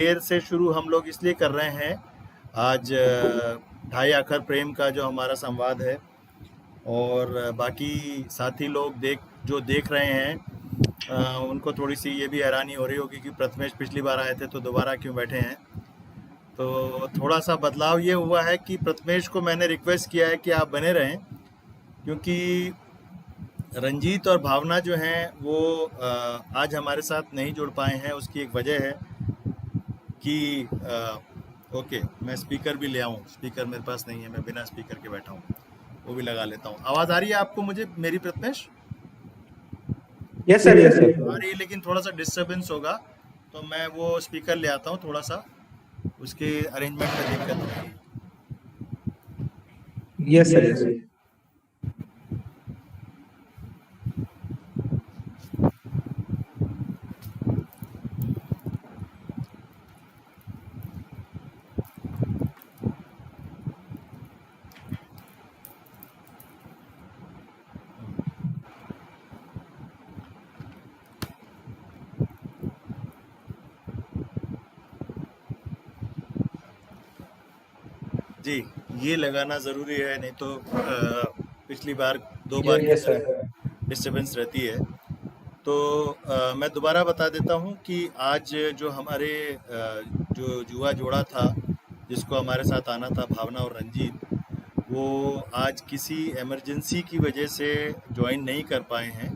देर से शुरू हम लोग इसलिए कर रहे हैं। आज ढाई आखर प्रेम का जो हमारा संवाद है, और बाकी साथी लोग जो देख रहे हैं, उनको थोड़ी सी ये भी हैरानी हो रही होगी कि प्रथमेश पिछली बार आए थे तो दोबारा क्यों बैठे हैं। तो थोड़ा सा बदलाव ये हुआ है कि प्रथमेश को मैंने रिक्वेस्ट किया है कि आप बने रहें, क्योंकि रंजीत और भावना जो हैं वो आज हमारे साथ नहीं जुड़ पाए हैं। उसकी एक वजह है कि ओके, मैं स्पीकर भी ले आऊँ। स्पीकर मेरे पास नहीं है, मैं बिना स्पीकर के बैठा हूँ, वो भी लगा लेता हूँ। आवाज़ आ रही है आपको मुझे मेरी, Prathamesh? Yes sir, yes sir. आ रही है, लेकिन थोड़ा सा डिस्टर्बेंस होगा, तो मैं वो स्पीकर ले आता हूँ। थोड़ा सा उसके अरेंजमेंट में दिक्कत होगी। Yes sir, yes sir. जी, ये लगाना ज़रूरी है, नहीं तो पिछली बार 2 बार की यस सर। तरह डिस्टर्बेंस रहती है। तो मैं दोबारा बता देता हूँ कि आज जो हमारे जो जुआ जोड़ा था, जिसको हमारे साथ आना था, भावना और रंजीत, वो आज किसी इमरजेंसी की वजह से ज्वाइन नहीं कर पाए हैं।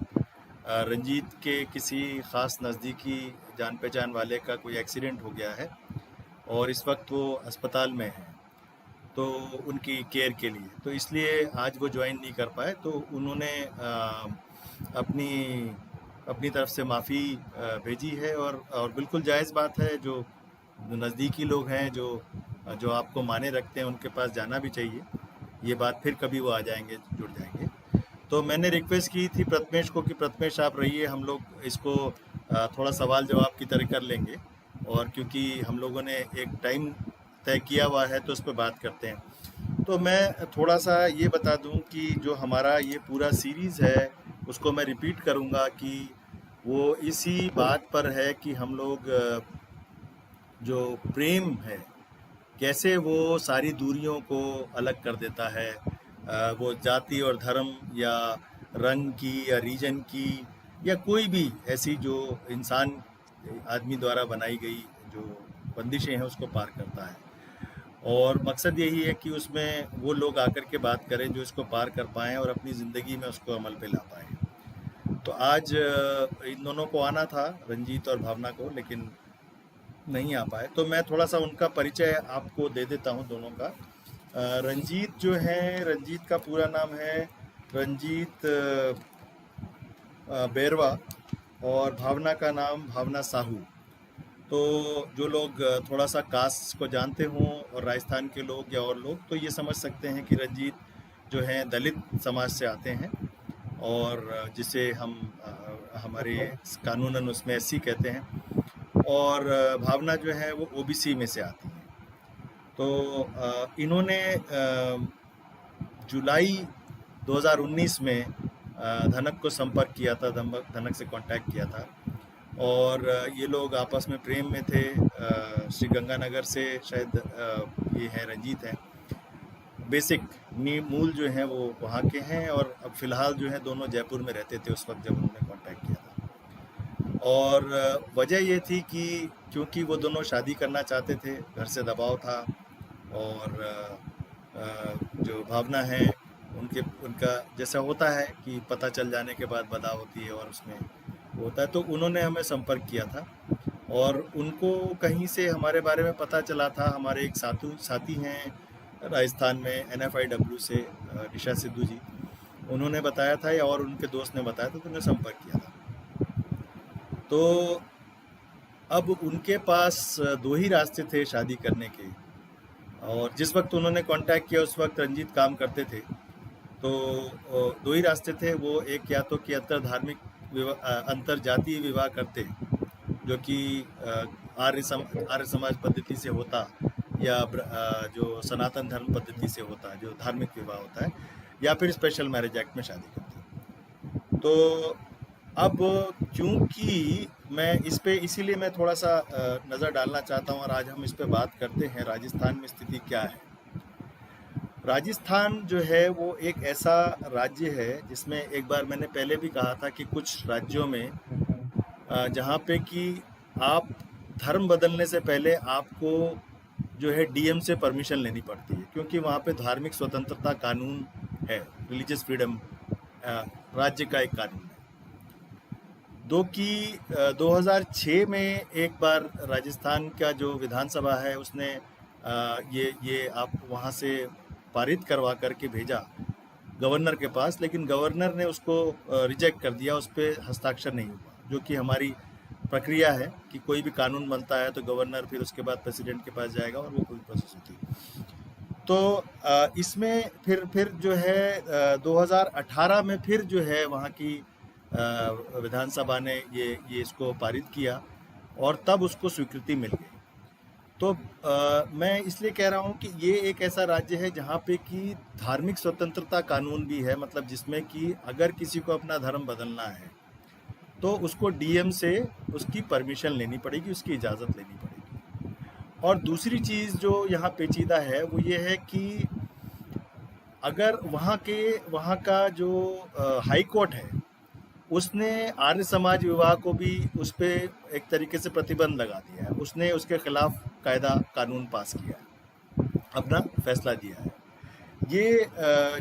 रंजीत के किसी ख़ास नज़दीकी जान पहचान वाले का कोई एक्सीडेंट हो गया है और इस वक्त वो अस्पताल में है, तो उनकी केयर के लिए, तो इसलिए आज वो ज्वाइन नहीं कर पाए। तो उन्होंने अपनी अपनी तरफ से माफ़ी भेजी है, और बिल्कुल जायज़ बात है। जो नज़दीकी लोग हैं, जो जो आपको माने रखते हैं, उनके पास जाना भी चाहिए। ये बात फिर कभी वो आ जाएंगे, जुड़ जाएंगे। तो मैंने रिक्वेस्ट की थी प्रथमेश को कि प्रथमेश आप रहिए, हम लोग इसको थोड़ा सवाल जवाब की तरह कर लेंगे, और क्योंकि हम लोगों ने एक टाइम तय किया हुआ है तो उस पर बात करते हैं। तो मैं थोड़ा सा ये बता दूं कि जो हमारा ये पूरा सीरीज़ है, उसको मैं रिपीट करूंगा कि वो इसी बात पर है कि हम लोग जो प्रेम है, कैसे वो सारी दूरियों को अलग कर देता है। वो जाति और धर्म या रंग की या रीजन की या कोई भी ऐसी जो इंसान आदमी द्वारा बनाई गई जो बंदिशें हैं, उसको पार करता है। और मकसद यही है कि उसमें वो लोग आकर के बात करें जो इसको पार कर पाएँ और अपनी ज़िंदगी में उसको अमल पे ला पाएँ। तो आज इन दोनों को आना था, रंजीत और भावना को, लेकिन नहीं आ पाए। तो मैं थोड़ा सा उनका परिचय आपको दे देता हूँ दोनों का। रंजीत जो है, रंजीत का पूरा नाम है रंजीत बैरवा, और भावना का नाम भावना साहू। तो जो लोग थोड़ा सा कास्ट को जानते हों, और राजस्थान के लोग या और लोग, तो ये समझ सकते हैं कि रंजीत जो हैं दलित समाज से आते हैं, और जिसे हम हमारे कानूनन उसमें एससी कहते हैं। और भावना जो है वो ओबीसी में से आती हैं। तो इन्होंने जुलाई 2019 में धनक को संपर्क किया था, धनक से कांटेक्ट किया था, और ये लोग आपस में प्रेम में थे। श्री गंगानगर से शायद ये हैं, रंजीत हैं। बेसिक मूल जो हैं वो वहाँ के हैं, और अब फ़िलहाल जो है दोनों जयपुर में रहते थे उस वक्त जब उन्होंने कांटेक्ट किया था। और वजह ये थी कि क्योंकि वो दोनों शादी करना चाहते थे, घर से दबाव था, और जो भावना है उनका जैसा होता है कि पता चल जाने के बाद बदा होती है, और उसमें होता है। तो उन्होंने हमें संपर्क किया था, और उनको कहीं से हमारे बारे में पता चला था। हमारे एक साथी हैं राजस्थान में, NFIW से, निशा सिद्धू जी, उन्होंने बताया था, या और उनके दोस्त ने बताया था, तो उन्होंने संपर्क किया था। तो अब उनके पास दो ही रास्ते थे शादी करने के, और जिस वक्त उन्होंने कांटेक्ट किया उस वक्त रंजीत काम करते थे। तो दो ही रास्ते थे वो, एक या तो कि अंतर जातीय विवाह करते, जो कि आर्य समाज पद्धति से होता, या जो सनातन धर्म पद्धति से होता है, जो धार्मिक विवाह होता है, या फिर स्पेशल मैरिज एक्ट में शादी करते। तो अब क्योंकि मैं इस पे इसीलिए मैं थोड़ा सा नज़र डालना चाहता हूँ और आज हम इस पे बात करते हैं राजस्थान में स्थिति क्या है। राजस्थान जो है वो एक ऐसा राज्य है जिसमें एक बार मैंने पहले भी कहा था कि कुछ राज्यों में जहाँ पे कि आप धर्म बदलने से पहले आपको जो है डीएम से परमिशन लेनी पड़ती है, क्योंकि वहाँ पे धार्मिक स्वतंत्रता कानून है, रिलीजियस फ्रीडम राज्य का एक कानून है। 2006 में एक बार राजस्थान का जो विधानसभा है उसने ये आप वहाँ से पारित करवा करके भेजा गवर्नर के पास, लेकिन गवर्नर ने उसको रिजेक्ट कर दिया, उस पर हस्ताक्षर नहीं हुआ, जो कि हमारी प्रक्रिया है कि कोई भी कानून बनता है तो गवर्नर फिर उसके बाद प्रेसिडेंट के पास जाएगा और वो पूरी प्रोसेस होती है। तो इसमें फिर जो है 2018 में फिर जो है वहाँ की विधानसभा ने ये इसको पारित किया और तब उसको स्वीकृति मिल गई। तो मैं इसलिए कह रहा हूँ कि ये एक ऐसा राज्य है जहाँ पे कि धार्मिक स्वतंत्रता कानून भी है, मतलब जिसमें कि अगर किसी को अपना धर्म बदलना है तो उसको डीएम से उसकी परमिशन लेनी पड़ेगी, उसकी इजाज़त लेनी पड़ेगी। और दूसरी चीज़ जो यहाँ पेचीदा है वो ये है कि अगर वहाँ का जो हाई कोर्ट है उसने आर्य समाज विवाह को भी उस पर एक तरीके से प्रतिबंध लगा दिया है, उसने उसके खिलाफ कायदा कानून पास किया है, अपना फैसला दिया है। ये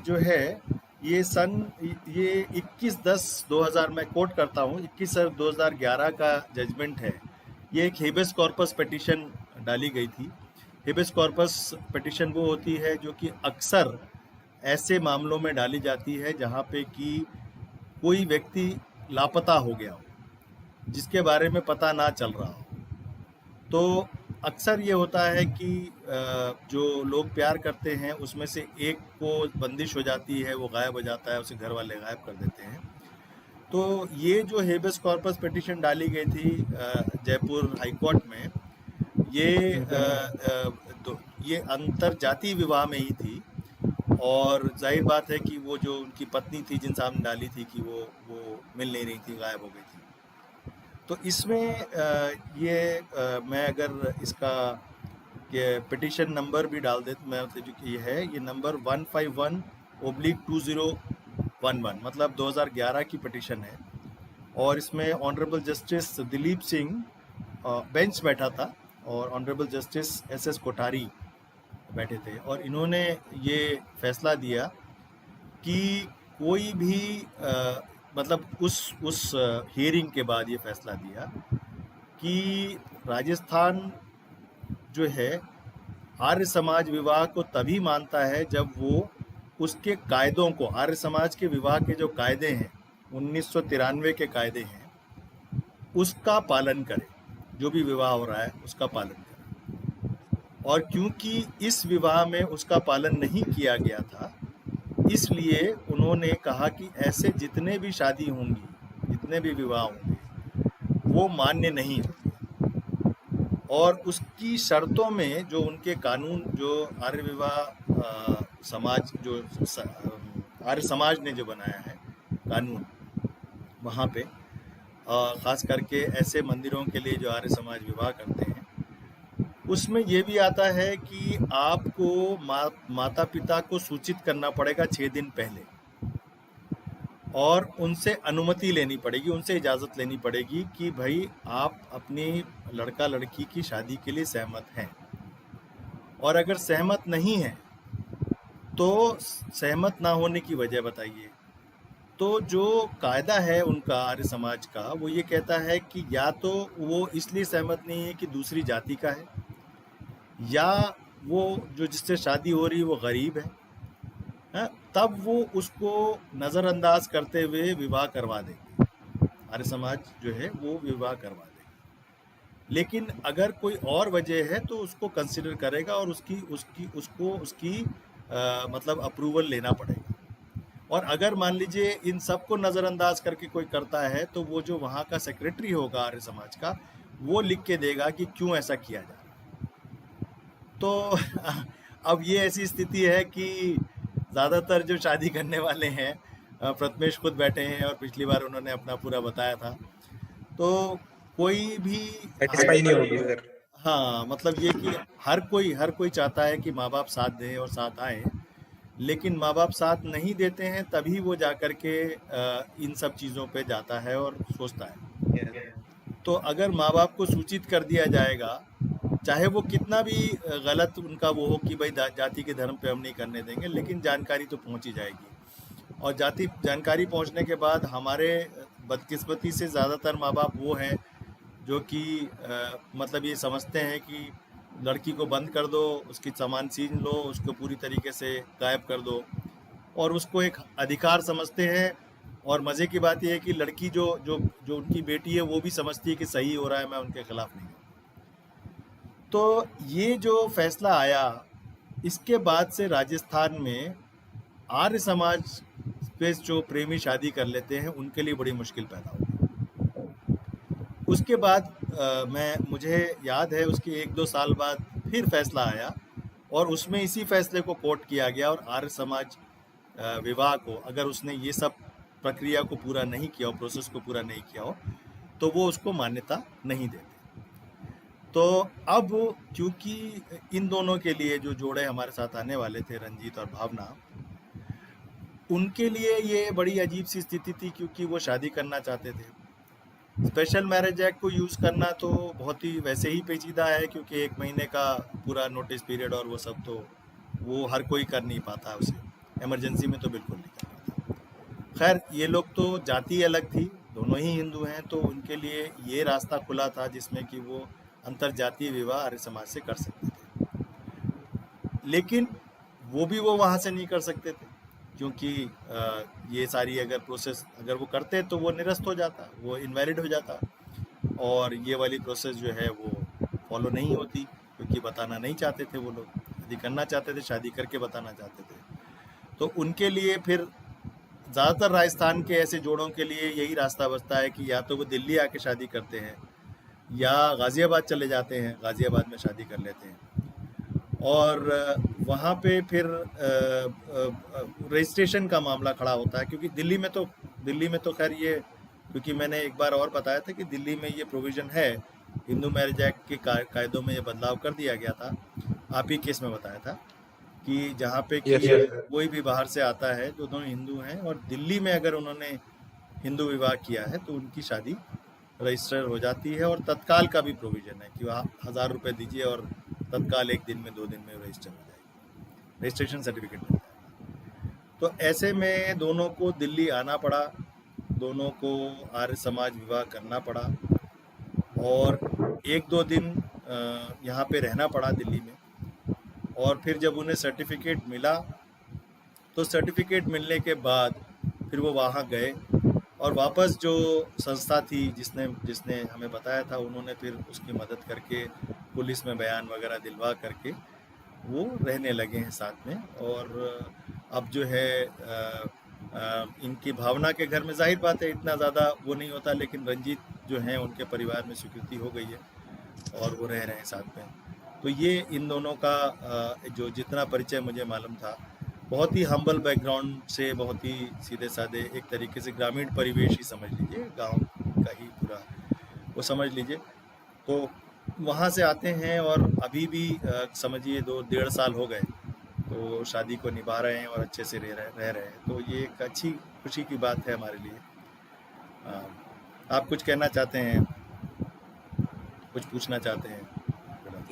जो है ये 21/10/2000 मैं कोट करता हूँ, 21/2011 का जजमेंट है। ये एक हेबेस कॉर्पस पिटीशन डाली गई थी। हेबेस कॉर्पस पिटीशन वो होती है जो कि अक्सर ऐसे मामलों में डाली जाती है जहाँ पे कि कोई व्यक्ति लापता हो गया हो, जिसके बारे में पता ना चल रहा हो। तो अक्सर ये होता है कि जो लोग प्यार करते हैं उसमें से एक को बंदिश हो जाती है, वो गायब हो जाता है, उसे घर वाले गायब कर देते हैं। तो ये जो हेबेस कॉर्पस पिटीशन डाली गई थी जयपुर हाई कोर्ट में, ये अंतरजातीय विवाह में ही थी और जाहिर बात है कि वो जो उनकी पत्नी थी जिन सामने डाली थी कि वो मिल नहीं रही थी, गायब हो गई थी। तो इसमें मैं अगर इसका पिटीशन नंबर भी डाल दे तो मैं जो कि ये नंबर 151/2011, मतलब 2011 की पिटीशन है। और इसमें honourable justice Dilip Singh bench बैठा था और ऑनरेबल जस्टिस SS कोठारी बैठे थे, और इन्होंने ये फैसला दिया कि कोई भी मतलब उस हियरिंग के बाद ये फैसला दिया कि राजस्थान जो है आर्य समाज विवाह को तभी मानता है जब वो उसके कायदों को, आर्य समाज के विवाह के जो कायदे हैं 1993 के कायदे हैं, उसका पालन करे, जो भी विवाह हो रहा है उसका पालन करे। और क्योंकि इस विवाह में उसका पालन नहीं किया गया था, इसलिए उन्होंने कहा कि ऐसे जितने भी शादी होंगी, जितने भी विवाह होंगे, वो मान्य नहीं होते। और उसकी शर्तों में जो उनके कानून, जो आर्य विवाह समाज, जो आर्य समाज ने जो बनाया है कानून वहाँ पे, ख़ास करके ऐसे मंदिरों के लिए जो आर्य समाज विवाह करते हैं, उसमें ये भी आता है कि आपको माता पिता को सूचित करना पड़ेगा 6 दिन पहले और उनसे अनुमति लेनी पड़ेगी, उनसे इजाज़त लेनी पड़ेगी कि भाई आप अपनी लड़का लड़की की शादी के लिए सहमत हैं। और अगर सहमत नहीं हैं तो सहमत ना होने की वजह बताइए। तो जो कायदा है उनका आर्य समाज का, वो ये कहता है कि या तो वो इसलिए सहमत नहीं है कि दूसरी जाति का है, या वो जो जिससे शादी हो रही है वो गरीब है, तब वो उसको नज़रअंदाज करते हुए विवाह करवा देंगे, आर्य समाज जो है वो विवाह करवा देंगे। लेकिन अगर कोई और वजह है तो उसको कंसिडर करेगा और उसकी मतलब अप्रूवल लेना पड़ेगा। और अगर मान लीजिए इन सब को नज़रअंदाज करके कोई करता है तो वो जो वहाँ का सेक्रेटरी होगा आर्य समाज का, वो लिख के देगा कि क्यों ऐसा किया जा रहा है। तो अब ये ऐसी स्थिति है कि ज़्यादातर जो शादी करने वाले हैं प्रथमेश खुद बैठे हैं और पिछली बार उन्होंने अपना पूरा बताया था। तो कोई भी सेटिस्फाई नहीं होगी सर। हाँ, मतलब ये कि हर कोई चाहता है कि माँ बाप साथ दें और साथ आएँ, लेकिन माँ बाप साथ नहीं देते हैं, तभी वो जा कर के इन सब चीज़ों पे जाता है और सोचता है। तो अगर माँ बाप को सूचित कर दिया जाएगा, चाहे वो कितना भी गलत उनका वो हो कि भाई जाति के धर्म पे हम नहीं करने देंगे, लेकिन जानकारी तो पहुंच ही जाएगी। और जानकारी पहुंचने के बाद हमारे बदकिस्मती से ज़्यादातर माँ बाप वो हैं जो कि मतलब ये समझते हैं कि लड़की को बंद कर दो, उसकी सामान छीन लो, उसको पूरी तरीके से गायब कर दो, और उसको एक अधिकार समझते हैं। और मज़े की बात यह है कि लड़की जो जो जो उनकी बेटी है वो भी समझती है कि सही हो रहा है, मैं उनके खिलाफ नहीं हूँ। तो ये जो फैसला आया, इसके बाद से राजस्थान में आर्य समाज पे जो प्रेमी शादी कर लेते हैं उनके लिए बड़ी मुश्किल पैदा होगी। उसके बाद मुझे याद है उसके 1-2 साल बाद फिर फैसला आया, और उसमें इसी फैसले को कोट किया गया, और आर्य समाज विवाह को अगर उसने ये सब प्रक्रिया को पूरा नहीं किया हो, प्रोसेस को पूरा नहीं किया हो, तो वो उसको मान्यता नहीं देते। तो अब क्योंकि इन दोनों के लिए जो जोड़े हमारे साथ आने वाले थे, रंजीत और भावना, उनके लिए ये बड़ी अजीब सी स्थिति थी, क्योंकि वो शादी करना चाहते थे। स्पेशल मैरिज एक्ट को यूज़ करना तो बहुत ही वैसे ही पेचीदा है, क्योंकि 1 महीने का पूरा नोटिस पीरियड और वो सब, तो वो हर कोई कर नहीं पाता उसे, इमरजेंसी में तो बिल्कुल नहीं कर पाता। खैर, ये लोग तो जाति अलग थी, दोनों ही हिंदू हैं, तो उनके लिए ये रास्ता खुला था जिसमें कि वो अंतर जातीय विवाह आर्य समाज से कर सकते थे। लेकिन वो वहाँ से नहीं कर सकते थे, क्योंकि ये सारी अगर प्रोसेस अगर वो करते तो वो निरस्त हो जाता, वो इनवैलिड हो जाता, और ये वाली प्रोसेस जो है वो फॉलो नहीं होती, क्योंकि बताना नहीं चाहते थे वो लोग। यदि करना चाहते थे, शादी करके बताना चाहते थे। तो उनके लिए फिर ज़्यादातर राजस्थान के ऐसे जोड़ों के लिए यही रास्ता बचता है कि या तो वो दिल्ली आके शादी करते हैं, या गाज़ियाबाद चले जाते हैं, गाज़ियाबाद में शादी कर लेते हैं, और वहाँ पे फिर रजिस्ट्रेशन का मामला खड़ा होता है। क्योंकि दिल्ली में तो खैर ये, क्योंकि मैंने एक बार और बताया था कि दिल्ली में ये प्रोविज़न है, हिंदू मैरिज एक्ट के कायदों में ये बदलाव कर दिया गया था। आप ही केस में बताया था कि जहाँ पे कि कोई भी बाहर से आता है, जो दोनों हिंदू हैं, और दिल्ली में अगर उन्होंने हिंदू विवाह किया है तो उनकी शादी रजिस्टर हो जाती है, और तत्काल का भी प्रोविज़न है कि आप 1000 रुपये दीजिए और तत्काल 1 दिन में 2 दिन में रजिस्टर हो जाएगी, रजिस्ट्रेशन सर्टिफिकेट मिल जाएगा। तो ऐसे में दोनों को दिल्ली आना पड़ा, दोनों को आर्य समाज विवाह करना पड़ा, और 1-2 दिन यहाँ पे रहना पड़ा दिल्ली में। और फिर जब उन्हें सर्टिफिकेट मिला, तो सर्टिफिकेट मिलने के बाद फिर वो वहाँ गए, और वापस जो संस्था थी जिसने हमें बताया था, उन्होंने फिर उसकी मदद करके पुलिस में बयान वगैरह दिलवा करके वो रहने लगे हैं साथ में। और अब जो है इनकी भावना के घर में जाहिर बात है इतना ज़्यादा वो नहीं होता, लेकिन रंजीत जो हैं उनके परिवार में स्वीकृति हो गई है और वो रह रहे हैं साथ में। तो ये इन दोनों का जो जितना परिचय मुझे मालूम था, बहुत ही हम्बल बैकग्राउंड से, बहुत ही सीधे साधे, एक तरीके से ग्रामीण परिवेश ही समझ लीजिए, गांव का ही पूरा वो समझ लीजिए। तो वहाँ से आते हैं और अभी भी समझिए 2-1.5 साल हो गए, तो शादी को निभा रहे हैं और अच्छे से रह रहे हैं। तो ये एक अच्छी खुशी की बात है हमारे लिए। आप कुछ कहना चाहते हैं, कुछ पूछना चाहते हैं?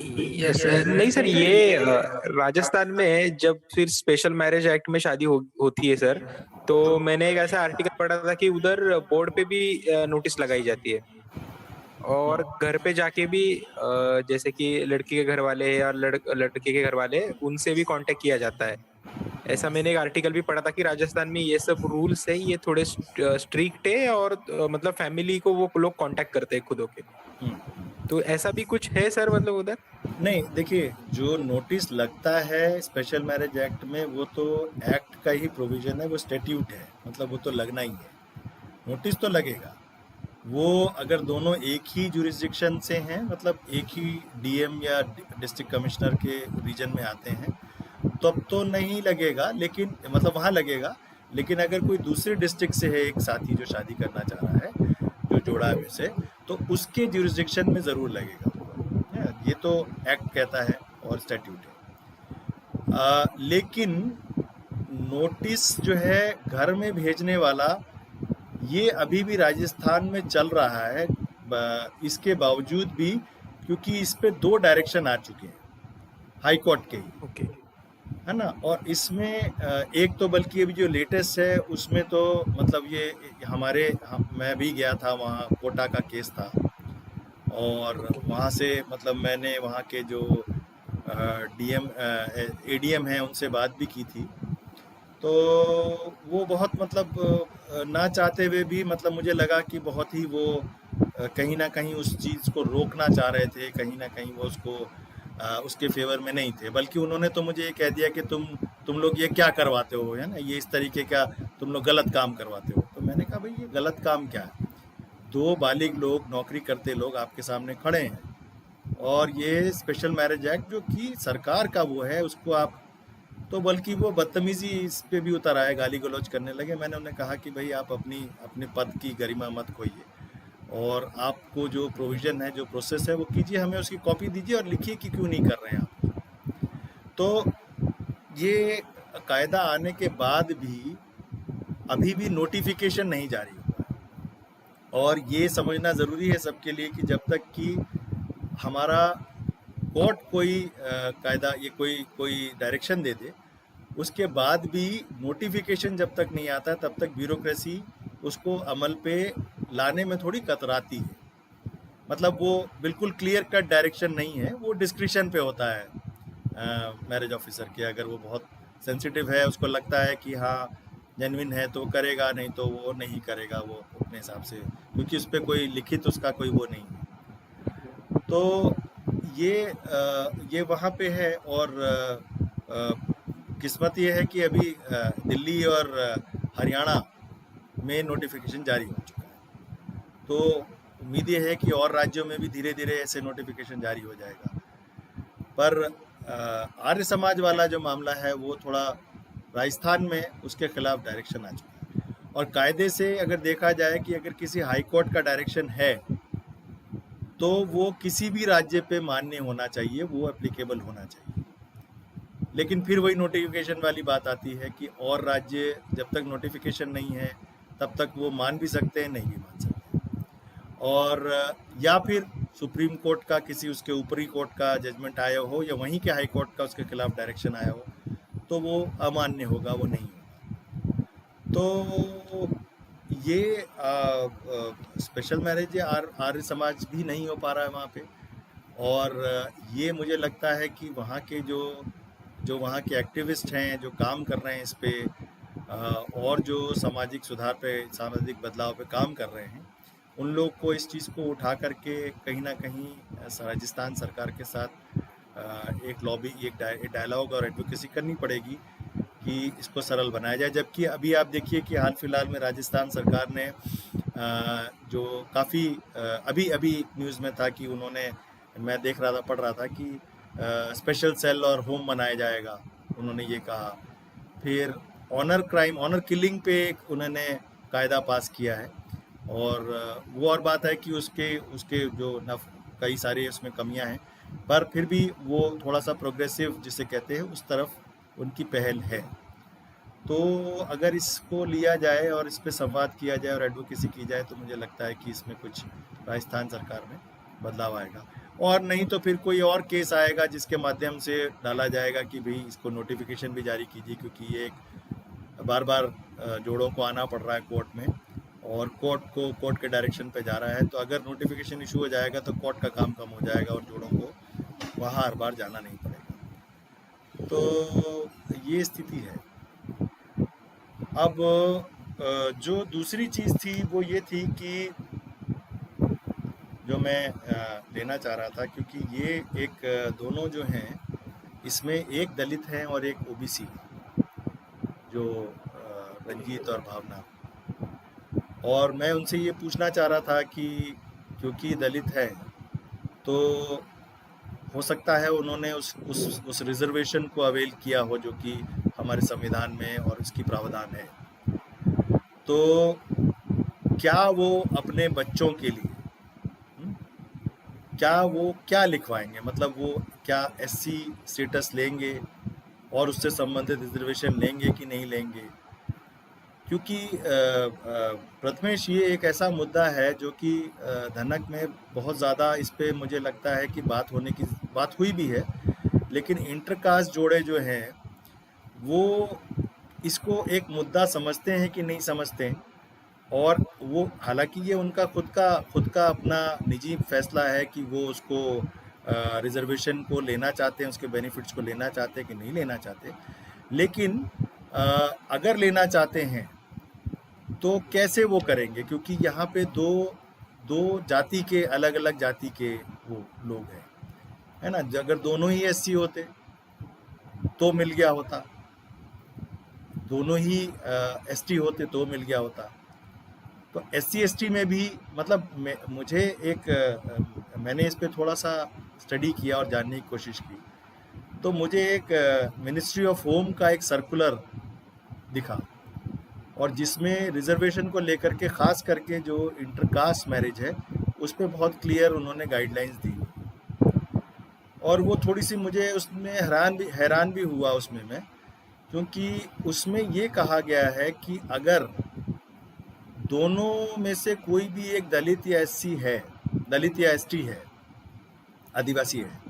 यस नहीं सर, ये राजस्थान में जब फिर स्पेशल मैरिज एक्ट में शादी होती है सर, तो मैंने एक ऐसा आर्टिकल पढ़ा था कि उधर बोर्ड पे भी नोटिस लगाई जाती है, और घर पे जाके भी जैसे कि लड़की के घर वाले और लड़के के घर वाले, उनसे भी कांटेक्ट किया जाता है। ऐसा मैंने एक आर्टिकल भी पढ़ा था कि राजस्थान में ये सब रूल्स है, ये थोड़े स्ट्रिक्ट है, और मतलब फैमिली को वो लोग कांटेक्ट करते हैं खुद होके। तो ऐसा भी कुछ है सर, मतलब उधर? नहीं, देखिए, जो नोटिस लगता है स्पेशल मैरिज एक्ट में, वो तो एक्ट का ही प्रोविज़न है, वो स्टैट्यूट है, मतलब वो तो लगना ही है, नोटिस तो लगेगा। वो अगर दोनों एक ही जुरिस्डिक्शन से हैं, मतलब एक ही डीएम या डिस्ट्रिक्ट कमिश्नर के रीजन में आते हैं, तब तो नहीं लगेगा, लेकिन मतलब वहाँ लगेगा। लेकिन अगर कोई दूसरे डिस्ट्रिक्ट से है एक साथी जो शादी करना चाह रहा है, जो जोड़ा में से, तो उसके ज्यूरिसडिक्शन में ज़रूर लगेगा। ये तो एक्ट कहता है और स्टैट्यूट है। लेकिन नोटिस जो है घर में भेजने वाला, ये अभी भी राजस्थान में चल रहा है। इसके बावजूद भी, क्योंकि इस पे 2 डायरेक्शन आ चुके हैं हाई कोर्ट के ही, ओके। है ना। और इसमें एक तो बल्कि अभी जो लेटेस्ट है उसमें तो मतलब ये मैं भी गया था वहाँ, कोटा का केस था, और वहाँ से मतलब मैंने वहाँ के जो डीएम एडीएम हैं उनसे बात भी की थी। तो वो बहुत मतलब ना चाहते हुए भी मतलब मुझे लगा कि बहुत ही वो कहीं ना कहीं उस चीज़ को रोकना चाह रहे थे, कहीं ना कहीं वो उसको उसके फेवर में नहीं थे। बल्कि उन्होंने तो मुझे ये कह दिया कि तुम लोग ये क्या करवाते हो, है ना, ये इस तरीके का तुम लोग गलत काम करवाते हो। तो मैंने कहा भाई ये गलत काम क्या है, 2 बालिग लोग, नौकरी करते लोग आपके सामने खड़े हैं, और ये स्पेशल मैरिज एक्ट जो कि सरकार का वो है उसको आप, तो बल्कि वो बदतमीजी इस पे भी उतर आए, गाली गलौज करने लगे। मैंने उन्हें कहा कि भाई आप अपने पद की गरिमा मत खोइए, और आपको जो प्रोविज़न है, जो प्रोसेस है वो कीजिए, हमें उसकी कॉपी दीजिए और लिखिए कि क्यों नहीं कर रहे हैं आप। तो ये कायदा आने के बाद भी अभी भी नोटिफिकेशन नहीं जारी हुआ है, और ये समझना ज़रूरी है सबके लिए कि जब तक कि हमारा कोर्ट कोई कायदा, ये कोई डायरेक्शन दे दे, उसके बाद भी नोटिफिकेशन जब तक नहीं आता तब तक ब्यूरोक्रेसी उसको अमल पे लाने में थोड़ी कतराती है। मतलब वो बिल्कुल क्लियर कट डायरेक्शन नहीं है, वो डिस्क्रिशन पे होता है मैरिज ऑफिसर के। अगर वो बहुत सेंसिटिव है, उसको लगता है कि हाँ जेन्युइन है तो करेगा, नहीं तो वो नहीं करेगा, वो अपने हिसाब से, क्योंकि उस पर कोई लिखित उसका कोई वो नहीं है। तो ये वहाँ पे है। और किस्मत ये है कि अभी दिल्ली और हरियाणा में नोटिफिकेशन जारी हो चुका है, तो उम्मीद ये है कि और राज्यों में भी धीरे धीरे ऐसे नोटिफिकेशन जारी हो जाएगा। पर आर्य समाज वाला जो मामला है वो थोड़ा राजस्थान में उसके खिलाफ डायरेक्शन आ चुका है। और कायदे से अगर देखा जाए कि अगर किसी हाई कोर्ट का डायरेक्शन है तो वो किसी भी राज्य पे मान्य होना चाहिए, वो एप्लीकेबल होना चाहिए। लेकिन फिर वही नोटिफिकेशन वाली बात आती है कि और राज्य जब तक नोटिफिकेशन नहीं है तब तक वो मान भी सकते हैं, नहीं भी मान सकते। और या फिर सुप्रीम कोर्ट का किसी उसके ऊपरी कोर्ट का जजमेंट आया हो, या वहीं के हाई कोर्ट का उसके खिलाफ डायरेक्शन आया हो, तो वो अमान्य होगा, वो नहीं होगा। तो ये स्पेशल मैरिज आर्य समाज भी नहीं हो पा रहा है वहाँ पे। और ये मुझे लगता है कि वहाँ के जो वहाँ के एक्टिविस्ट हैं, जो काम कर रहे हैं इस पे, और जो सामाजिक सुधार पे, सामाजिक बदलाव पे काम कर रहे हैं, उन लोग को इस चीज़ को उठा करके कहीं ना कहीं राजस्थान सरकार के साथ एक लॉबी, एक डायलॉग और एडवोकेसी करनी पड़ेगी कि इसको सरल बनाया जाए। जबकि अभी आप देखिए कि हाल फिलहाल में राजस्थान सरकार ने जो काफ़ी अभी न्यूज़ में था कि उन्होंने, मैं देख रहा था, पढ़ रहा था कि स्पेशल सेल और होम बनाया जाएगा, उन्होंने ये कहा। फिर ऑनर किलिंग पे एक उन्होंने कायदा पास किया है। और वो और बात है कि उसके जो कई सारे उसमें कमियां हैं, पर फिर भी वो थोड़ा सा प्रोग्रेसिव जिसे कहते हैं उस तरफ उनकी पहल है। तो अगर इसको लिया जाए और इस पे संवाद किया जाए और एडवोकेसी की जाए तो मुझे लगता है कि इसमें कुछ राजस्थान सरकार में बदलाव आएगा। और नहीं तो फिर कोई और केस आएगा जिसके माध्यम से डाला जाएगा कि भाई इसको नोटिफिकेशन भी जारी कीजिए, क्योंकि ये बार बार जोड़ों को आना पड़ रहा है कोर्ट में, और कोर्ट के डायरेक्शन पे जा रहा है। तो अगर नोटिफिकेशन इशू हो जाएगा तो कोर्ट का काम कम हो जाएगा और जोड़ों को वहाँ हर बार जाना नहीं पड़ेगा। तो ये स्थिति है। अब जो दूसरी चीज़ थी वो ये थी कि जो मैं लेना चाह रहा था, क्योंकि ये एक दोनों जो हैं इसमें एक दलित हैं और एक ओबीसी, जो रंजीत और भावना। और मैं उनसे ये पूछना चाह रहा था कि क्योंकि दलित है तो हो सकता है उन्होंने उस रिजर्वेशन को अवेल किया हो जो कि हमारे संविधान में और इसकी प्रावधान है। तो क्या वो अपने बच्चों के लिए हम्म, क्या वो क्या लिखवाएंगे, मतलब वो क्या एससी स्टेटस लेंगे और उससे संबंधित रिजर्वेशन लेंगे कि नहीं लेंगे। क्योंकि प्रथमेश, ये एक ऐसा मुद्दा है जो कि धनक में बहुत ज़्यादा इस पे मुझे लगता है कि बात हुई भी है, लेकिन इंटरकास्ट जोड़े जो हैं वो इसको एक मुद्दा समझते हैं कि नहीं समझते हैं। और वो हालांकि ये उनका खुद का अपना निजी फैसला है कि वो उसको रिजर्वेशन को लेना चाहते हैं, उसके बेनिफिट्स को लेना चाहते हैं कि नहीं लेना चाहते। लेकिन अ, अगर लेना चाहते हैं तो कैसे वो करेंगे, क्योंकि यहाँ पे दो दो जाति के, अलग अलग जाति के वो लोग हैं, है ना। अगर दोनों ही एससी होते तो मिल गया होता, दोनों ही एसटी होते तो मिल गया होता। तो एससी एसटी में भी मतलब मुझे मैंने इस पे थोड़ा सा स्टडी किया और जानने की कोशिश की, तो मुझे एक मिनिस्ट्री ऑफ होम का एक सर्कुलर दिखा, और जिसमें रिजर्वेशन को लेकर के ख़ास करके जो इंटरकास्ट मैरिज है उस पर बहुत क्लियर उन्होंने गाइडलाइंस दी। और वो थोड़ी सी मुझे उसमें हैरान भी हुआ उसमें मैं, क्योंकि उसमें ये कहा गया है कि अगर दोनों में से कोई भी एक दलित या एससी है, दलित या एसटी है, आदिवासी है,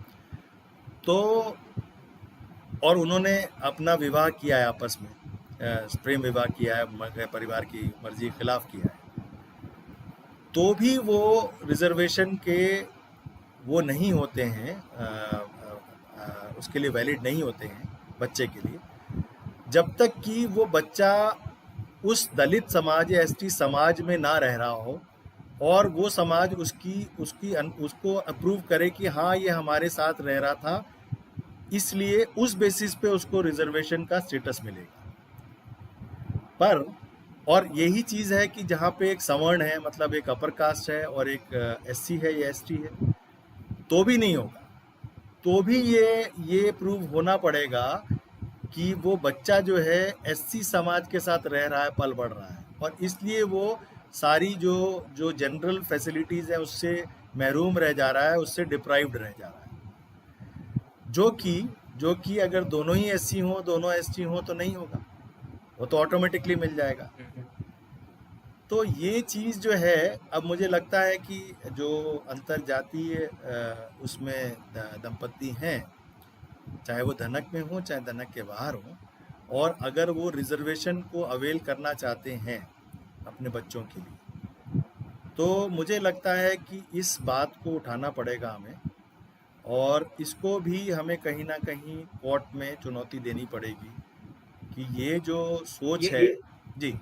तो और उन्होंने अपना विवाह किया है आपस में, प्रेम विवाह किया है, परिवार की मर्जी के खिलाफ किया है, तो भी वो रिजर्वेशन के वो नहीं होते हैं, उसके लिए वैलिड नहीं होते हैं बच्चे के लिए, जब तक कि वो बच्चा उस दलित समाज या एसटी समाज में ना रह रहा हो और वो समाज उसको अप्रूव करे कि हाँ ये हमारे साथ रह रहा था, इसलिए उस बेसिस पे उसको रिजर्वेशन का स्टेटस मिलेगा। पर और यही चीज़ है कि जहाँ पे एक सवर्ण है, मतलब एक अपर कास्ट है और एक एससी है या एसटी है, तो भी नहीं होगा। तो भी ये प्रूव होना पड़ेगा कि वो बच्चा जो है एससी समाज के साथ रह रहा है, पल बढ़ रहा है, और इसलिए वो सारी जो जनरल फैसिलिटीज़ है उससे महरूम रह जा रहा है, उससे डिप्राइव्ड रह जा रहा है। जो कि अगर दोनों ही एससी हों, दोनों एसटी हों तो नहीं होगा, वो तो ऑटोमेटिकली मिल जाएगा। तो ये चीज़ जो है, अब मुझे लगता है कि जो अंतरजातीय उसमें दंपत्ति हैं, चाहे वो धनक में हो चाहे धनक के बाहर हो, और अगर वो रिजर्वेशन को अवेल करना चाहते हैं अपने बच्चों के लिए, तो मुझे लगता है कि इस बात को उठाना पड़ेगा हमें, और इसको भी हमें कहीं ना कहीं कोर्ट में चुनौती देनी पड़ेगी कि ये जो सोच है। जी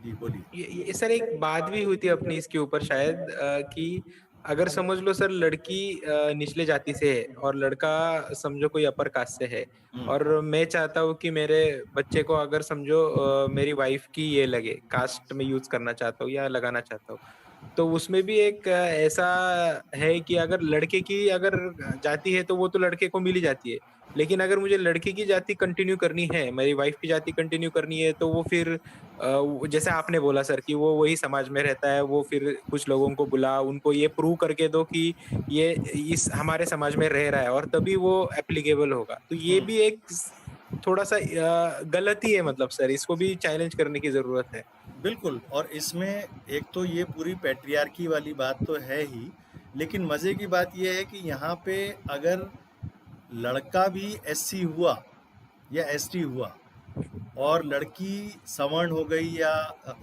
जी बोलिए। ये सर एक बात भी हुई थी अपनी इसके ऊपर शायद, कि अगर समझ लो सर लड़की निचले जाति से है और लड़का समझो कोई अपर कास्ट से है, और मैं चाहता हूँ कि मेरे बच्चे को अगर समझो मेरी वाइफ की ये लगे, कास्ट में यूज करना चाहता हूँ या लगाना चाहता हूँ, तो उसमें भी एक ऐसा है कि अगर लड़के की अगर जाति है तो वो तो लड़के को मिल ही जाती है, लेकिन अगर मुझे लड़के की जाति कंटिन्यू करनी है, मेरी वाइफ की जाति कंटिन्यू करनी है, तो वो फिर जैसे आपने बोला सर कि वो वही समाज में रहता है, वो फिर कुछ लोगों को बुला उनको ये प्रूव करके दो कि ये इस हमारे समाज में रह रहा है, और तभी वो एप्लीकेबल होगा। तो ये भी एक थोड़ा सा गलत ही है, मतलब सर इसको भी चैलेंज करने की जरूरत है। बिल्कुल, और इसमें एक तो ये पूरी पैट्रियार्की वाली बात तो है ही, लेकिन मज़े की बात यह है कि यहाँ पे अगर लड़का भी एससी हुआ या एसटी हुआ और लड़की सवर्ण हो गई या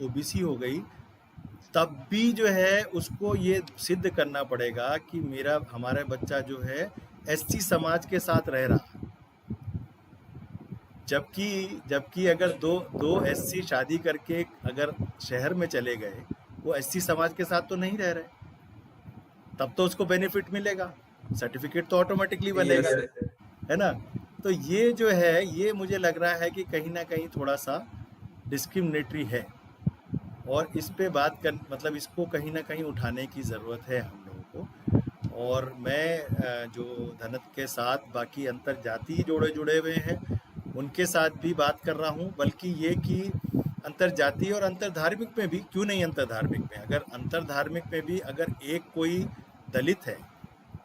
ओबीसी हो गई, तब भी जो है उसको ये सिद्ध करना पड़ेगा कि हमारा बच्चा जो है एससी समाज के साथ रह रहा है। जबकि अगर दो दो एससी शादी करके अगर शहर में चले गए, वो एससी समाज के साथ तो नहीं रह रहे, तब तो उसको बेनिफिट मिलेगा, सर्टिफिकेट तो ऑटोमेटिकली बनेगा, है ना। तो ये जो है, ये मुझे लग रहा है कि कहीं ना कहीं थोड़ा सा डिस्क्रिमिनेटरी है, और इस पे मतलब इसको कहीं ना कहीं उठाने की ज़रूरत है हम लोगों को। और मैं जो धनत के साथ बाकी अंतर जाति जुड़े हुए हैं उनके साथ भी बात कर रहा हूँ, बल्कि ये कि अंतरजातीय और अंतरधार्मिक में भी क्यों नहीं, अंतरधार्मिक में अगर अंतरधार्मिक में भी अगर एक कोई दलित है,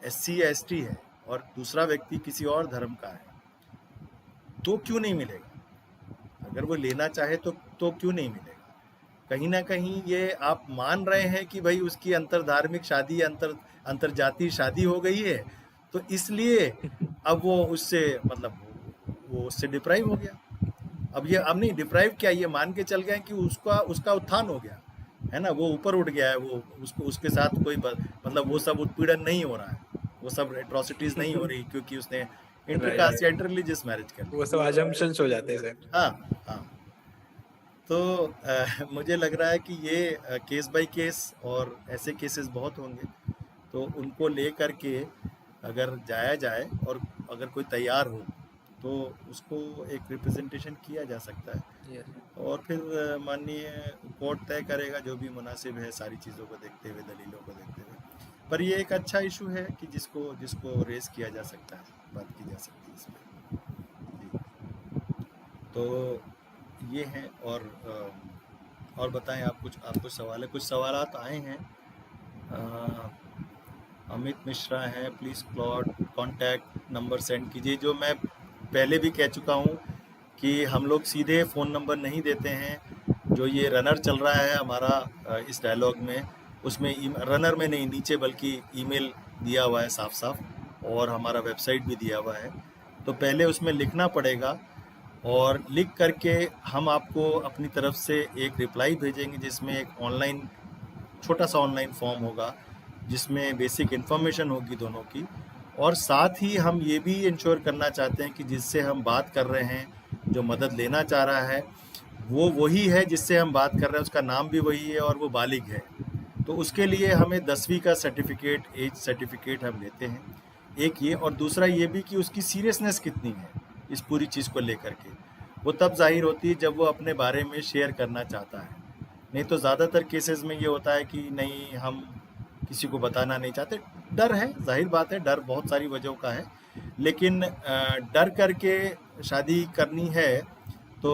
SC या ST है और दूसरा व्यक्ति किसी और धर्म का है तो क्यों नहीं मिलेगा? अगर वो लेना चाहे तो क्यों नहीं मिलेगा? कहीं ना कहीं ये आप मान रहे हैं कि भाई उसकी अंतरधार्मिक शादी, अंतरजातीय शादी हो गई है तो इसलिए अब वो उससे मतलब वो उससे डिप्राइव हो गया। अब नहीं डिप्राइव क्या, ये मान के चल गए कि उसका उत्थान हो गया है ना, वो ऊपर उठ गया है, वो उसके साथ कोई मतलब वो सब उत्पीड़न नहीं हो रहा है, वो सब एट्रोसिटीज नहीं हो रही क्योंकि उसने इंटरकास्ट या इंटररिलीजियस मैरिज कर वो सब अजम्पशंस हो जाते हैं सर। हाँ। तो मुझे लग रहा है कि ये केस बाय केस और ऐसे केसेस बहुत होंगे, तो उनको ले करके अगर जाया जाए और अगर कोई तैयार हो तो उसको एक रिप्रेजेंटेशन किया जा सकता है और फिर माननीय कोर्ट तय करेगा जो भी मुनासिब है, सारी चीज़ों को देखते हुए, दलीलों को देखते हुए। पर ये एक अच्छा इशू है कि जिसको रेस किया जा सकता है, बात की जा सकती है इसमें। तो ये हैं और बताएं आप कुछ सवाल है, कुछ सवालात आए हैं। अमित मिश्रा हैं, प्लीज़ कॉन्टैक्ट नंबर सेंड कीजिए। जो मैं पहले भी कह चुका हूँ कि हम लोग सीधे फ़ोन नंबर नहीं देते हैं। जो ये रनर चल रहा है हमारा इस डायलॉग में, उसमें रनर में नहीं, नीचे बल्कि ईमेल दिया हुआ है साफ साफ, और हमारा वेबसाइट भी दिया हुआ है। तो पहले उसमें लिखना पड़ेगा और लिख करके हम आपको अपनी तरफ से एक रिप्लाई भेजेंगे जिसमें एक ऑनलाइन, छोटा सा ऑनलाइन फॉर्म होगा जिसमें बेसिक इन्फॉर्मेशन होगी दोनों की। और साथ ही हम ये भी इंश्योर करना चाहते हैं कि जिससे हम बात कर रहे हैं, जो मदद लेना चाह रहा है, वो वही है जिससे हम बात कर रहे हैं, उसका नाम भी वही है और वो बालिग है। तो उसके लिए हमें 10वीं का सर्टिफिकेट, एज सर्टिफिकेट हम लेते हैं, एक ये। और दूसरा ये भी कि उसकी सीरियसनेस कितनी है इस पूरी चीज़ को लेकर के, वो तब जाहिर होती है जब वो अपने बारे में शेयर करना चाहता है। नहीं तो ज़्यादातर केसेस में ये होता है कि नहीं, हम किसी को बताना नहीं चाहते, डर है, जाहिर बात है, डर बहुत सारी वजहों का है, लेकिन डर करके शादी करनी है तो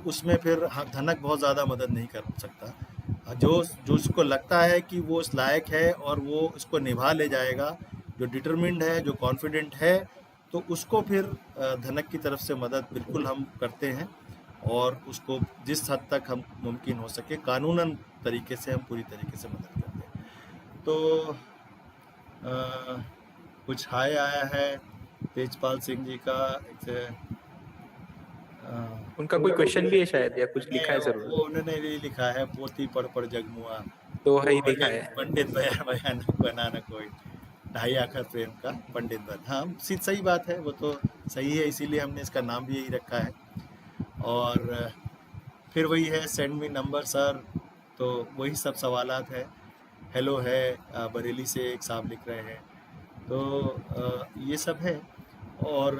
उसमें फिर धनक बहुत ज़्यादा मदद नहीं कर सकता। जो उसको लगता है कि वो उस लायक है और वो उसको निभा ले जाएगा, जो डिटरमिन्ड है, जो कॉन्फिडेंट है, तो उसको फिर धनक की तरफ से मदद बिल्कुल हम करते हैं और उसको जिस हद तक हम मुमकिन हो सके कानूनन तरीके से हम पूरी तरीके से मदद करते हैं। तो कुछ हाय आया है तेजपाल सिंह जी का, उनका कोई क्वेश्चन भी है शायद, या कुछ लिखा है जरूर? वो उन्होंने ये लिखा है, पोती पढ़ पढ़ जगमुआ तो ही देखा है, पंडित बयान बना न कोई, ढाई आखर प्रेम का पंडित बन। हाँ, सही बात है, वो तो सही है, इसीलिए हमने इसका नाम भी यही रखा है। और फिर वही है, सेंड मी नंबर सर, तो वही सब सवालात है। हेलो है, बरेली से एक साहब लिख रहे हैं, तो ये सब है। और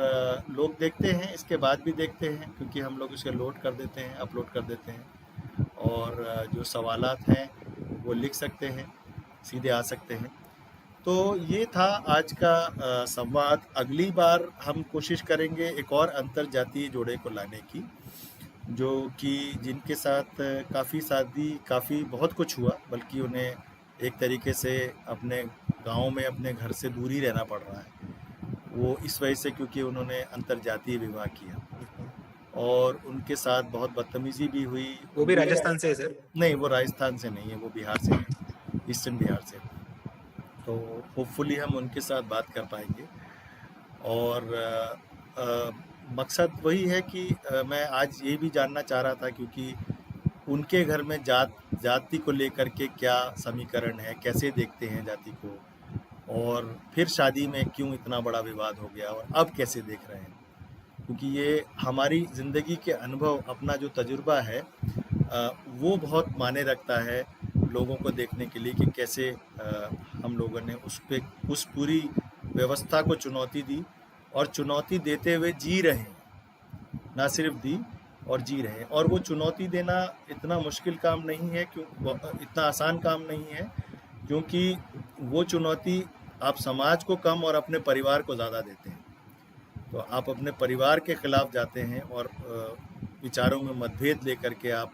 लोग देखते हैं, इसके बाद भी देखते हैं, क्योंकि हम लोग उसे लोड कर देते हैं, अपलोड कर देते हैं, और जो सवालात हैं वो लिख सकते हैं, सीधे आ सकते हैं। तो ये था आज का संवाद। अगली बार हम कोशिश करेंगे एक और अंतरजातीय जोड़े को लाने की, जो कि जिनके साथ काफ़ी बहुत कुछ हुआ, बल्कि उन्हें एक तरीके से अपने गांव में, अपने घर से दूर ही रहना पड़ रहा है, वो इस वजह से क्योंकि उन्होंने अंतरजातीय विवाह किया और उनके साथ बहुत बदतमीजी भी हुई। वो भी राजस्थान से है सर? नहीं, वो राजस्थान से नहीं है, वो बिहार से है, ईस्टर्न बिहार से। तो होपफुली हम उनके साथ बात कर पाएंगे। और मकसद वही है कि मैं आज ये भी जानना चाह रहा था, क्योंकि उनके घर में जाति को लेकर के क्या समीकरण है, कैसे देखते हैं जाति को, और फिर शादी में क्यों इतना बड़ा विवाद हो गया और अब कैसे देख रहे हैं। क्योंकि ये हमारी ज़िंदगी के अनुभव, अपना जो तजुर्बा है, वो बहुत मायने रखता है लोगों को देखने के लिए कि कैसे हम लोगों ने उस पूरी व्यवस्था को चुनौती दी और चुनौती देते हुए जी रहे हैं, ना सिर्फ दी और जी रहे हैं। और वो चुनौती देना इतना मुश्किल काम नहीं है, इतना आसान काम नहीं है, क्योंकि वो चुनौती आप समाज को कम और अपने परिवार को ज़्यादा देते हैं। तो आप अपने परिवार के खिलाफ जाते हैं और विचारों में मतभेद लेकर के आप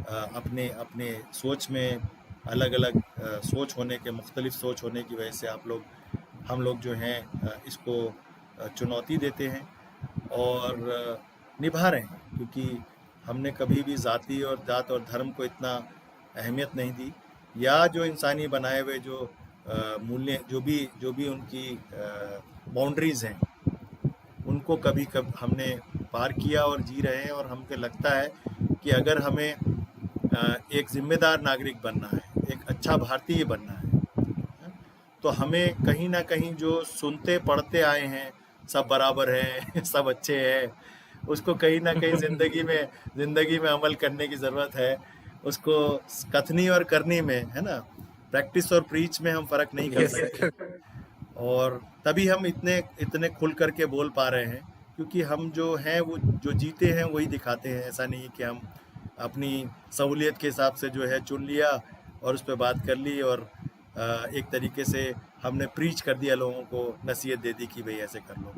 अपने अपने सोच में अलग अलग सोच होने के, मुख्तलिफ सोच होने की वजह से हम लोग जो हैं इसको चुनौती देते हैं और निभा रहे हैं, क्योंकि हमने कभी भी जाति और जात और धर्म को इतना अहमियत नहीं दी, या जो इंसानी बनाए हुए जो मूल्य जो भी उनकी बाउंड्रीज़ हैं उनको कभी हमने पार किया और जी रहे हैं। और हमको लगता है कि अगर हमें एक जिम्मेदार नागरिक बनना है, एक अच्छा भारतीय बनना है, तो हमें कहीं ना कहीं जो सुनते पढ़ते आए हैं सब बराबर हैं सब अच्छे हैं, उसको कहीं ना कहीं ज़िंदगी में अमल करने की ज़रूरत है। उसको कथनी और करनी में, है ना, प्रैक्टिस और प्रीच में हम फ़र्क नहीं कर सकते। और तभी हम इतने खुल करके बोल पा रहे हैं, क्योंकि हम जो हैं वो जो जीते हैं वही दिखाते हैं। ऐसा नहीं कि हम अपनी सहूलियत के हिसाब से जो है चुन लिया और उस पर बात कर ली और एक तरीके से हमने प्रीच कर दिया, लोगों को नसीहत दे दी कि भाई ऐसे कर लो।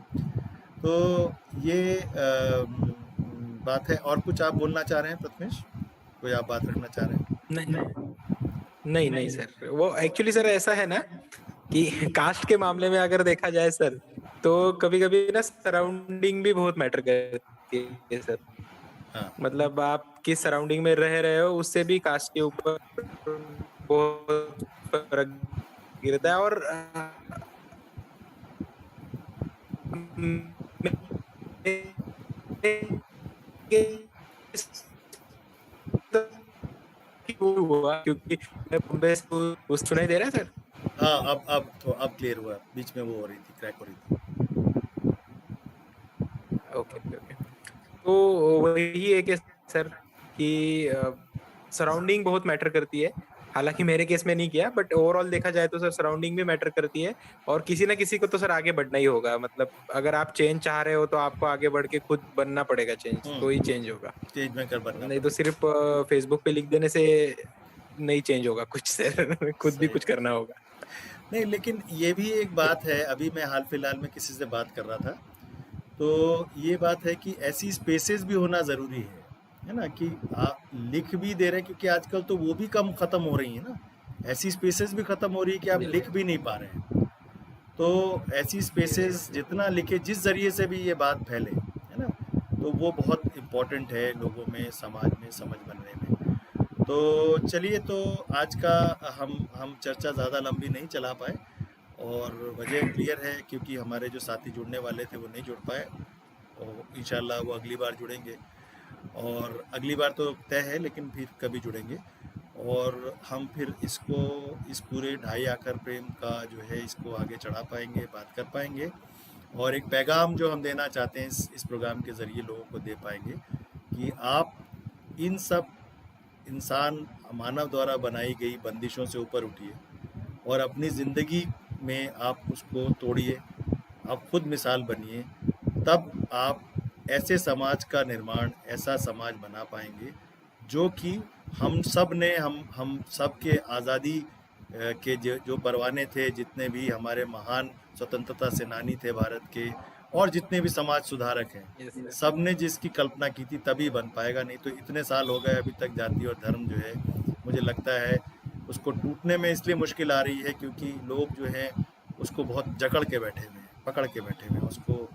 तो ये बात है। और कुछ आप बोलना चाह रहे हैं प्रथमेश? कोई आप बात रखना चाह रहे हैं? नहीं सर, वो एक्चुअली सर ऐसा है ना कि कास्ट के मामले में अगर देखा जाए सर, तो कभी कभी ना सराउंडिंग भी बहुत मैटर करती है सर। हाँ। मतलब आप किस सराउंडिंग में रह रहे हो उससे भी कास्ट के ऊपर बहुत फर्क गिरता है। और हुआ क्योंकि मैं बॉम्बे से उस सुनाई दे रहा है सर? हाँ, अब क्लियर हुआ, बीच में वो हो रही थी, क्रैक हो रही थी। ओके। तो वही है कि सर कि सराउंडिंग बहुत मैटर करती है। हालांकि मेरे केस में नहीं किया, बट ओवरऑल देखा जाए तो सर सराउंडिंग भी मैटर करती है। और किसी ना किसी को तो सर आगे बढ़ना ही होगा। मतलब अगर आप चेंज चाह रहे हो तो आपको आगे बढ़ के खुद बनना पड़ेगा चेंज, तो ही चेंज होगा। चेंज मेकर बनना, नहीं तो सिर्फ फेसबुक पे लिख देने से नहीं चेंज होगा कुछ सर। खुद भी कुछ करना होगा। नहीं, लेकिन ये भी एक बात है, अभी मैं हाल फिलहाल में किसी से बात कर रहा था, तो ये बात है कि ऐसी स्पेसेस भी होना ज़रूरी है ना, कि आप लिख भी दे रहे हैं, क्योंकि आजकल तो वो भी कम ख़त्म हो रही है ना, ऐसी स्पेसेस भी ख़त्म हो रही है कि आप लिख भी नहीं पा रहे हैं। तो ऐसी स्पेसेस जितना लिखे, जिस ज़रिए से भी ये बात फैले, है ना, तो वो बहुत इम्पोर्टेंट है लोगों में, समाज में समझ बनने में। तो चलिए, तो आज का हम चर्चा ज़्यादा लंबी नहीं चला पाए, और वजह क्लियर है क्योंकि हमारे जो साथी जुड़ने वाले थे वो नहीं जुड़ पाए, और इंशाल्लाह वो अगली बार जुड़ेंगे। और अगली बार तो तय है, लेकिन फिर कभी जुड़ेंगे और हम फिर इसको, इस पूरे ढाई आकर प्रेम का जो है, इसको आगे चढ़ा पाएंगे, बात कर पाएंगे, और एक पैगाम जो हम देना चाहते हैं इस प्रोग्राम के ज़रिए लोगों को दे पाएंगे कि आप इन सब इंसान मानव द्वारा बनाई गई बंदिशों से ऊपर उठिए और अपनी ज़िंदगी में आप उसको तोड़िए, आप खुद मिसाल बनिए, तब आप ऐसे समाज का निर्माण, ऐसा समाज बना पाएंगे जो कि हम सब ने, हम सब के आज़ादी के जो परवाने थे, जितने भी हमारे महान स्वतंत्रता सेनानी थे भारत के, और जितने भी समाज सुधारक हैं, सब ने जिसकी कल्पना की थी, तभी बन पाएगा। नहीं तो इतने साल हो गए अभी तक जाति और धर्म जो है, मुझे लगता है उसको टूटने में इसलिए मुश्किल आ रही है क्योंकि लोग जो हैं उसको बहुत जकड़ के बैठे हुए हैं, पकड़ के बैठे हुए हैं उसको।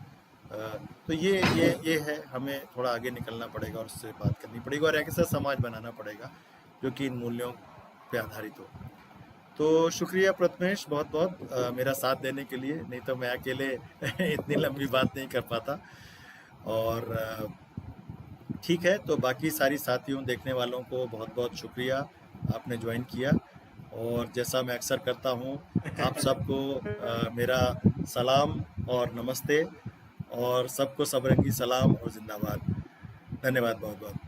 तो ये है, हमें थोड़ा आगे निकलना पड़ेगा और उससे बात करनी पड़ेगी और एक ऐसा समाज बनाना पड़ेगा जो कि इन मूल्यों पे आधारित हो। तो शुक्रिया प्रथमेश, बहुत बहुत मेरा साथ देने के लिए, नहीं तो मैं अकेले इतनी लंबी बात नहीं कर पाता। और ठीक है, तो बाकी सारी साथियों, देखने वालों को बहुत बहुत शुक्रिया, आपने ज्वाइन किया। और जैसा मैं अक्सर करता हूँ, आप सबको मेरा सलाम और नमस्ते, और सबको सबरंगी सलाम और जिंदाबाद। धन्यवाद बहुत बहुत।